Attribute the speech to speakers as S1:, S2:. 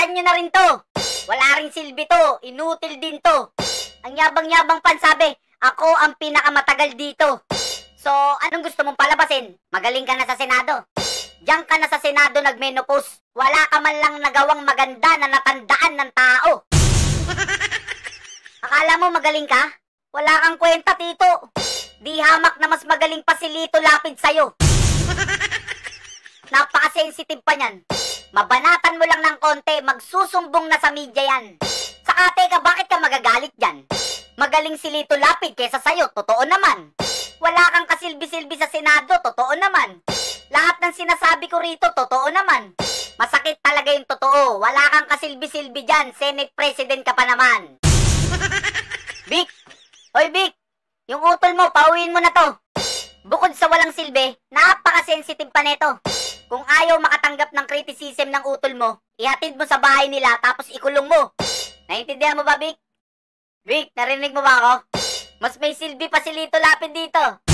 S1: Palitan nyo na rin to. Wala ring silbi to. Inutil din to. Ang yabang-yabang pan sabi, ako ang pinakamatagal dito. So, anong gusto mong palabasin? Magaling ka na sa Senado. Diyan ka na sa Senado nagmenopause. Wala ka man lang nagawang maganda na natandaan ng tao. Akala mo magaling ka? Wala kang kwenta, tito. Di hamak na mas magaling pa si Lito Lapid sa'yo. Napaka-sensitive pa niyan. Mabanatan mo lang ng konti, magsusumbong na sa media yan. Saka teka, bakit ka magagalit dyan? Magaling si Lito Lapid kesa sa'yo, totoo naman. Wala kang kasilbi-silbi sa Senado, totoo naman. Lahat ng sinasabi ko rito, totoo naman. Masakit talaga yung totoo. Wala kang kasilbi-silbi dyan, Senate President ka pa naman. Vic! Hoy Vic! Yung utol mo, pauwiin mo na to. Bukod sa walang silbi, napaka-sensitive pa neto. Kung ayaw makatanggap ng criticism ng utol mo, ihatid mo sa bahay nila tapos ikulong mo. Naiintindihan mo ba, Vic? Vic, narinig mo ba ako? Mas may silbi pa si Lito Lapid dito.